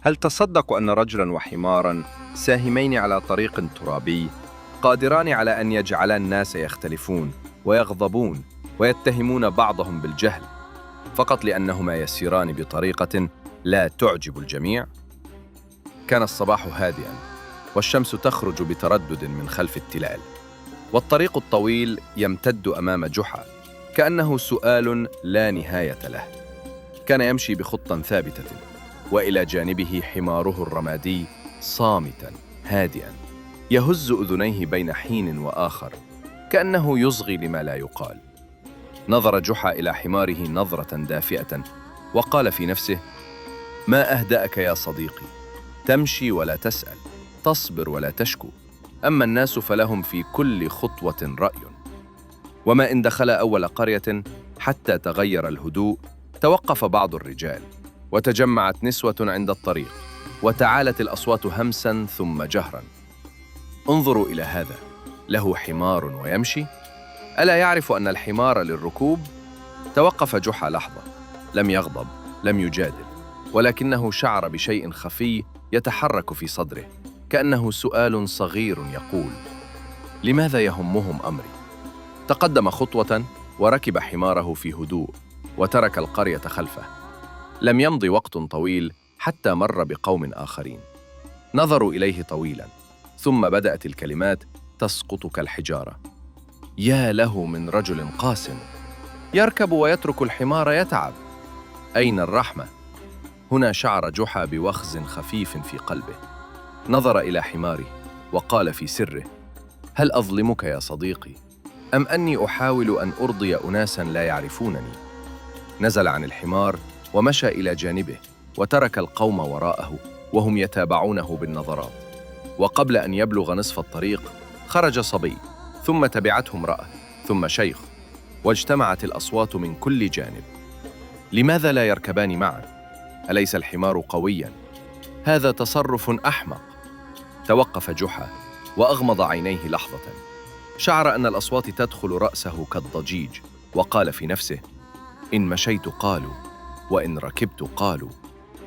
هل تصدق أن رجلاً وحماراً ساهمين على طريق ترابي قادران على أن يجعلا الناس يختلفون ويغضبون ويتهمون بعضهم بالجهل فقط لأنهما يسيران بطريقة لا تعجب الجميع؟ كان الصباح هادئاً والشمس تخرج بتردد من خلف التلال، والطريق الطويل يمتد أمام جحا كأنه سؤال لا نهاية له. كان يمشي بخطى ثابتة، وإلى جانبه حماره الرمادي صامتاً هادئاً يهز أذنيه بين حين وآخر كأنه يصغي لما لا يقال. نظر جحا إلى حماره نظرة دافئة وقال في نفسه: ما أهدأك يا صديقي؟ تمشي ولا تسأل، تصبر ولا تشكو، أما الناس فلهم في كل خطوة رأي. وما إن دخل أول قرية حتى تغير الهدوء، توقف بعض الرجال وتجمعت نسوة عند الطريق، وتعالت الأصوات همساً ثم جهراً: انظروا إلى هذا، له حمار ويمشي؟ ألا يعرف أن الحمار للركوب؟ توقف جحا لحظة، لم يغضب، لم يجادل، ولكنه شعر بشيء خفي يتحرك في صدره، كأنه سؤال صغير يقول: لماذا يهمهم أمري؟ تقدم خطوة وركب حماره في هدوء وترك القرية خلفه. لم يمض وقت طويل حتى مر بقوم آخرين، نظروا إليه طويلاً، ثم بدأت الكلمات تسقط كالحجارة: يا له من رجل قاس، يركب ويترك الحمار يتعب، أين الرحمة؟ هنا شعر جحا بوخز خفيف في قلبه. نظر إلى حماره وقال في سره: هل أظلمك يا صديقي؟ أم أني أحاول أن أرضي أناساً لا يعرفونني؟ نزل عن الحمار ومشى إلى جانبه، وترك القوم وراءه وهم يتابعونه بالنظرات. وقبل أن يبلغ نصف الطريق خرج صبي، ثم تبعته امرأة، ثم شيخ، واجتمعت الأصوات من كل جانب. لماذا لا يركبان معا؟ أليس الحمار قوياً؟ هذا تصرف أحمق. توقف جحا وأغمض عينيه لحظة، شعر أن الأصوات تدخل رأسه كالضجيج، وقال في نفسه: إن مشيت قالوا، وإن ركبت قالوا،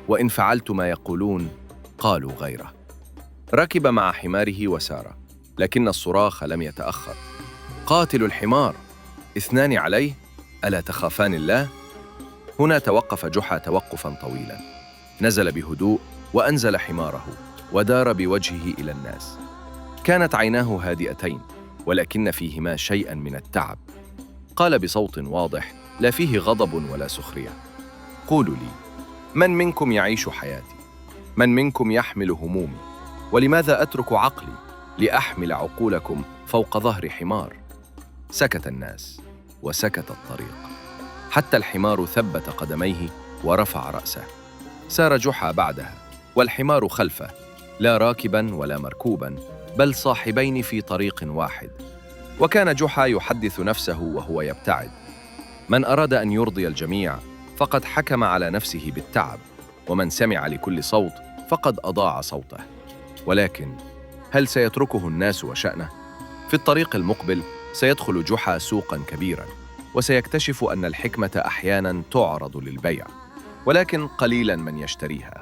وإن فعلت ما يقولون قالوا غيره. ركب مع حماره وسار، لكن الصراخ لم يتأخر: قاتل الحمار، اثنان عليه، ألا تخافان الله؟ هنا توقف جحا توقفاً طويلاً، نزل بهدوء وأنزل حماره ودار بوجهه إلى الناس. كانت عيناه هادئتين، ولكن فيهما شيئاً من التعب. قال بصوت واضح لا فيه غضب ولا سخرية: قولوا لي، من منكم يعيش حياتي؟ من منكم يحمل همومي؟ ولماذا أترك عقلي لأحمل عقولكم فوق ظهر حمار؟ سكت الناس وسكت الطريق، حتى الحمار ثبت قدميه ورفع رأسه. سار جحا بعدها والحمار خلفه، لا راكباً ولا مركوباً، بل صاحبين في طريق واحد. وكان جحا يحدث نفسه وهو يبتعد: من أراد أن يرضي الجميع فقد حكم على نفسه بالتعب، ومن سمع لكل صوت فقد أضاع صوته. ولكن هل سيتركه الناس وشأنه؟ في الطريق المقبل سيدخل جحا سوقاً كبيراً، وسيكتشف أن الحكمة أحياناً تعرض للبيع، ولكن قليلاً من يشتريها.